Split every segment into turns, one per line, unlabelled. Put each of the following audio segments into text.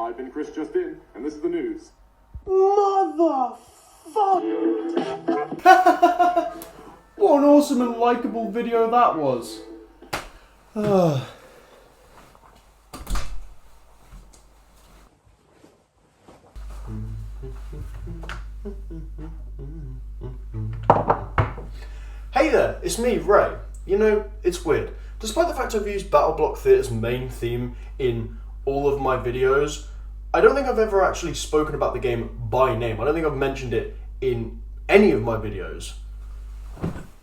I've been Chris just in, and this is the news.
Motherfucker! What an awesome and likeable video that was. Hey there, it's me, Ray. You know, it's weird. Despite the fact I've used Battleblock Theatre's main theme in all of my videos, I don't think I've ever actually spoken about the game by name. I don't think I've mentioned it in any of my videos.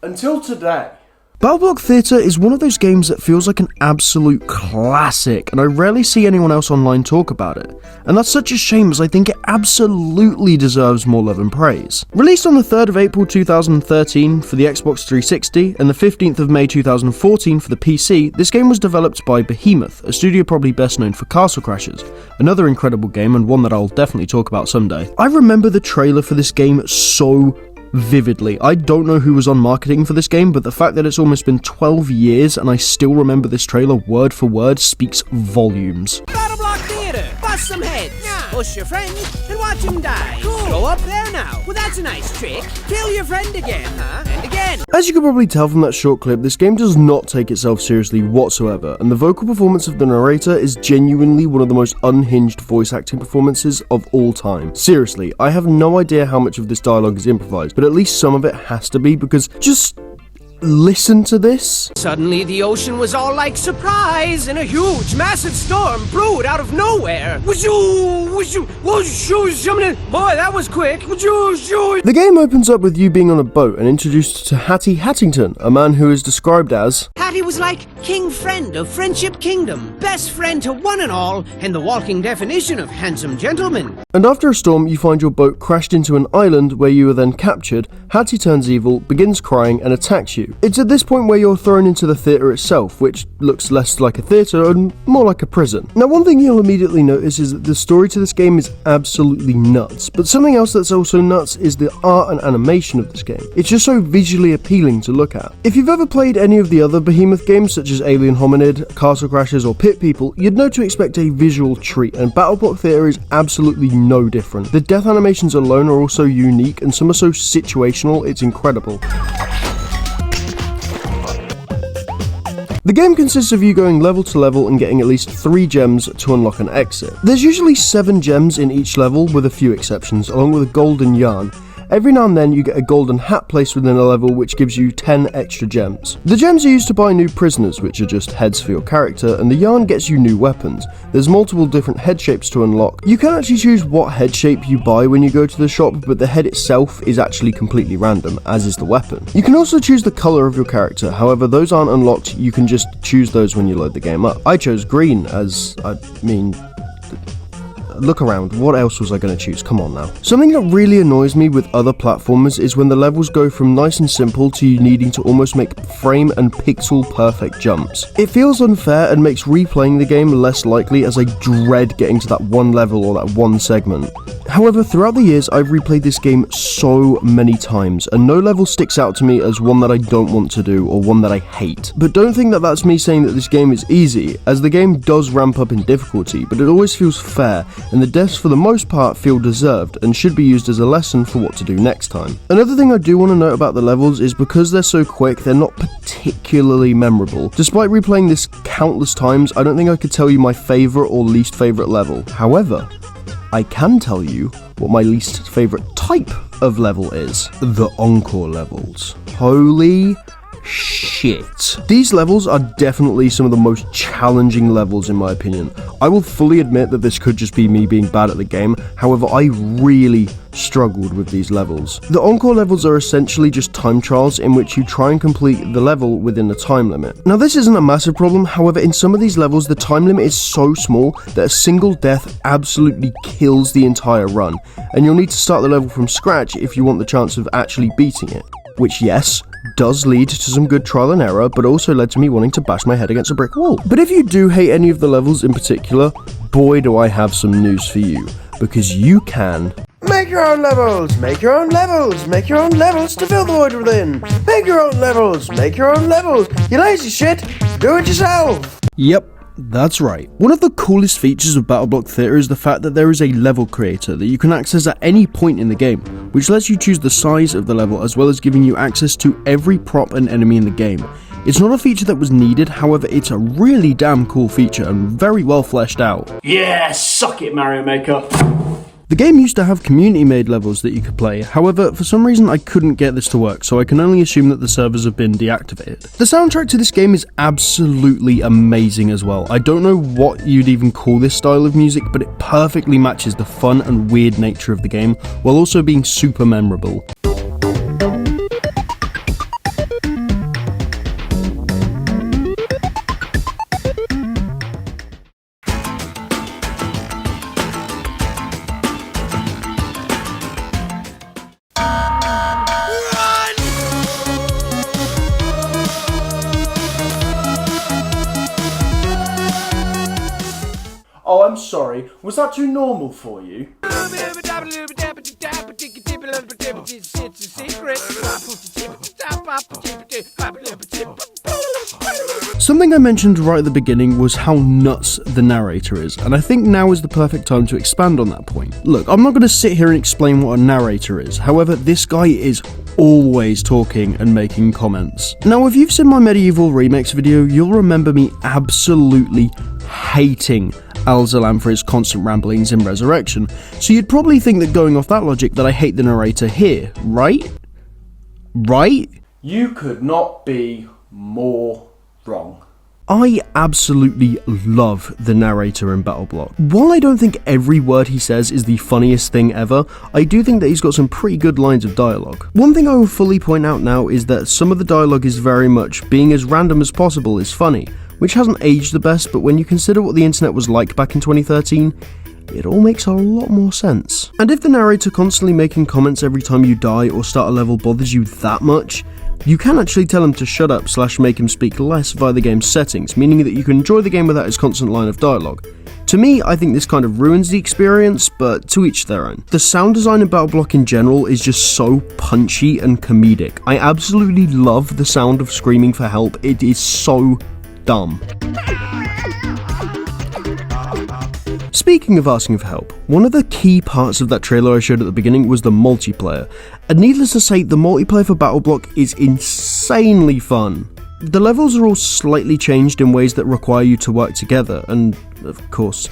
Until today. Battleblock Theatre is one of those games that feels like an absolute classic, and I rarely see anyone else online talk about it. And that's such a shame, as I think it absolutely deserves more love and praise. Released on the 3rd of April 2013 for the Xbox 360 and the 15th of May 2014 for the PC, this game was developed by Behemoth, a studio probably best known for Castle Crashers, another incredible game and one that I'll definitely talk about someday. I remember the trailer for this game so vividly. I don't know who was on marketing for this game, but the fact that it's almost been 12 years and I still remember this trailer word for word speaks volumes.
Battleblock Theatre! Bust some heads! Yeah. Push your friend and watch him die! Cool! Go up there now! Well, that's a nice trick! Kill your friend again, huh? And again!
As you can probably tell from that short clip, this game does not take itself seriously whatsoever, and the vocal performance of the narrator is genuinely one of the most unhinged voice acting performances of all time. Seriously, I have no idea how much of this dialogue is improvised, but at least some of it has to be, because just listen to this.
Suddenly the ocean was all like surprise, and a huge, massive storm brewed out of nowhere. Boy, that was quick.
The game opens up with you being on a boat and introduced to Hattie Hattington, a man who is described as
Hattie was like king friend of Friendship Kingdom, best friend to one and all, and the walking definition of handsome gentleman.
And after a storm, you find your boat crashed into an island where you are then captured. Hattie turns evil, begins crying, and attacks you. It's at this point where you're thrown into the theatre itself, which looks less like a theatre and more like a prison. Now, one thing you'll immediately notice is that the story to this game is absolutely nuts, but something else that's also nuts is the art and animation of this game. It's just so visually appealing to look at. If you've ever played any of the other Behemoth games, such as Alien Hominid, Castle Crashers, or Pit People, you'd know to expect a visual treat, and Battleblock Theatre is absolutely no different. The death animations alone are also unique, and some are so situational, it's incredible. The game consists of you going level to level and getting at least 3 gems to unlock an exit. There's usually 7 gems in each level, with a few exceptions, along with a golden yarn. Every now and then you get a golden hat placed within a level which gives you 10 extra gems. The gems are used to buy new prisoners, which are just heads for your character, and the yarn gets you new weapons. There's multiple different head shapes to unlock. You can actually choose what head shape you buy when you go to the shop, but the head itself is actually completely random, as is the weapon. You can also choose the colour of your character, however those aren't unlocked, you can just choose those when you load the game up. I chose green look around, what else was I going to choose? Come on now. Something that really annoys me with other platformers is when the levels go from nice and simple to you needing to almost make frame and pixel perfect jumps. It feels unfair and makes replaying the game less likely, as I dread getting to that one level or that one segment. However, throughout the years I've replayed this game so many times, and no level sticks out to me as one that I don't want to do or one that I hate. But don't think that that's me saying that this game is easy, as the game does ramp up in difficulty, but it always feels fair, and the deaths for the most part feel deserved and should be used as a lesson for what to do next time. Another thing I do want to note about the levels is because they're so quick, they're not particularly memorable. Despite replaying this countless times, I don't think I could tell you my favourite or least favourite level. However, I can tell you what my least favourite type of level is. The Encore levels. Holy shit. These levels are definitely some of the most challenging levels in my opinion. I will fully admit that this could just be me being bad at the game, however I really struggled with these levels. The Encore levels are essentially just time trials in which you try and complete the level within a time limit. Now this isn't a massive problem, however in some of these levels the time limit is so small that a single death absolutely kills the entire run, and you'll need to start the level from scratch if you want the chance of actually beating it. Which, yes, does lead to some good trial and error, but also led to me wanting to bash my head against a brick wall. But if you do hate any of the levels in particular, boy do I have some news for you, because you can make your own levels, make your own levels, make your own levels to fill the void within. Make your own levels, make your own levels. You lazy shit, do it yourself. Yep, That's right. One of the coolest features of Battleblock Theatre is the fact that there is a level creator that you can access at any point in the game, which lets you choose the size of the level as well as giving you access to every prop and enemy in the game. It's not a feature that was needed, however it's a really damn cool feature and very well fleshed out.
Yeah, suck it, Mario Maker.
The game used to have community-made levels that you could play, however, for some reason I couldn't get this to work, so I can only assume that the servers have been deactivated. The soundtrack to this game is absolutely amazing as well. I don't know what you'd even call this style of music, but it perfectly matches the fun and weird nature of the game, while also being super memorable.
Oh, I'm sorry. Was that too normal for you?
Something I mentioned right at the beginning was how nuts the narrator is, and I think now is the perfect time to expand on that point. Look, I'm not going to sit here and explain what a narrator is, however, this guy is always talking and making comments. Now, if you've seen my Medieval Remakes video, you'll remember me absolutely hating Alzalam for his constant ramblings in Resurrection, so you'd probably think that going off that logic that I hate the narrator here, right? Right?
You could not be more wrong.
I absolutely love the narrator in Battleblock. While I don't think every word he says is the funniest thing ever, I do think that he's got some pretty good lines of dialogue. One thing I will fully point out now is that some of the dialogue is very much being as random as possible is funny, which hasn't aged the best, but when you consider what the internet was like back in 2013, it all makes a lot more sense. And if the narrator constantly making comments every time you die or start a level bothers you that much, you can actually tell him to shut up / make him speak less via the game's settings, meaning that you can enjoy the game without his constant line of dialogue. To me, I think this kind of ruins the experience, but to each their own. The sound design in Battleblock in general is just so punchy and comedic. I absolutely love the sound of screaming for help, it is so dumb. Speaking of asking for help, one of the key parts of that trailer I showed at the beginning was the multiplayer, and needless to say, the multiplayer for Battleblock is insanely fun. The levels are all slightly changed in ways that require you to work together, and of course,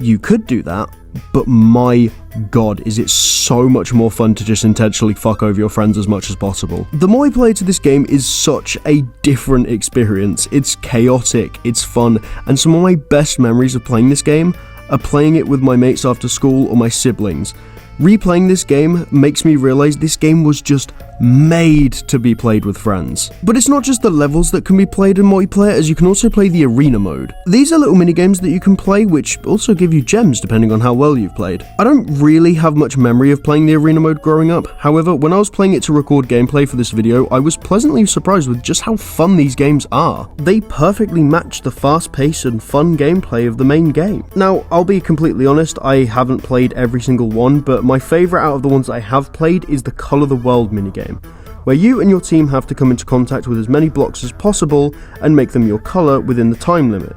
you could do that, but my god, is it so much more fun to just intentionally fuck over your friends as much as possible. The more I play to this game is such a different experience. It's chaotic, it's fun, and some of my best memories of playing this game are playing it with my mates after school or my siblings. Replaying this game makes me realise this game was just made to be played with friends. But it's not just the levels that can be played in multiplayer, as you can also play the arena mode. These are little minigames that you can play which also give you gems depending on how well you've played. I don't really have much memory of playing the arena mode growing up, however when I was playing it to record gameplay for this video, I was pleasantly surprised with just how fun these games are. They perfectly match the fast pace and fun gameplay of the main game. Now, I'll be completely honest, I haven't played every single one, but my favourite out of the ones I have played is the Colour the World minigame, where you and your team have to come into contact with as many blocks as possible and make them your colour within the time limit.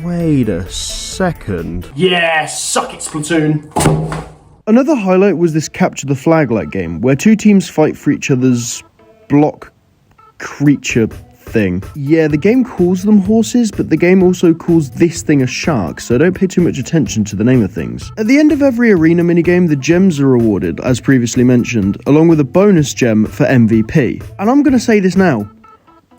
Wait a second.
Yeah, suck it, Splatoon.
Another highlight was this Capture the Flag-like game, where two teams fight for each other's block creature thing. Yeah, the game calls them horses, but the game also calls this thing a shark, so don't pay too much attention to the name of things. At the end of every arena minigame, the gems are awarded, as previously mentioned, along with a bonus gem for MVP. And I'm gonna say this now,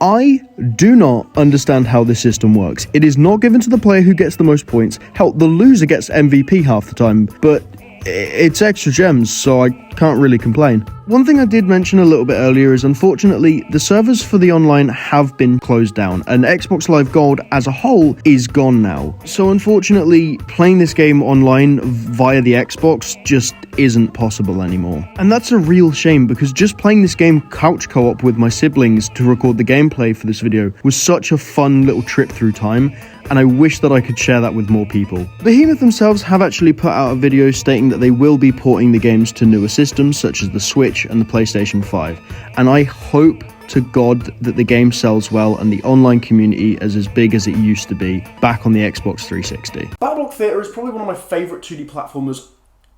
I do not understand how this system works. It is not given to the player who gets the most points. Hell, the loser gets MVP half the time, but it's extra gems, so I can't really complain. One thing I did mention a little bit earlier is unfortunately the servers for the online have been closed down and Xbox Live Gold as a whole is gone now. So unfortunately playing this game online via the Xbox just isn't possible anymore. And that's a real shame because just playing this game couch co-op with my siblings to record the gameplay for this video was such a fun little trip through time, and I wish that I could share that with more people. Behemoth themselves have actually put out a video stating that they will be porting the games to newer systems such as the Switch and the PlayStation 5, and I hope to God that the game sells well and the online community is as big as it used to be back on the Xbox 360.
Battleblock Theatre is probably one of my favourite 2D platformers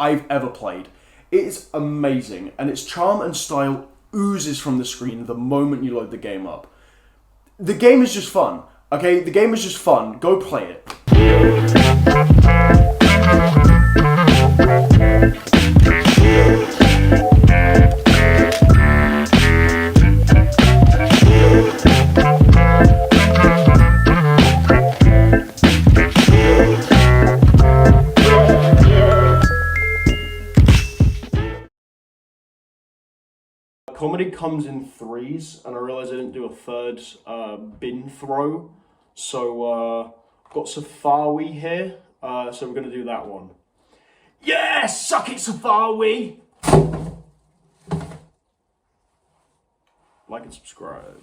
I've ever played. It is amazing, and its charm and style oozes from the screen the moment you load the game up. The game is just fun, okay? The game is just fun. Go play it. Comedy comes in threes, and I realised I didn't do a third bin throw. So, got Safawi here, so we're going to do that one. Yeah, suck it, Safawi! Like and subscribe.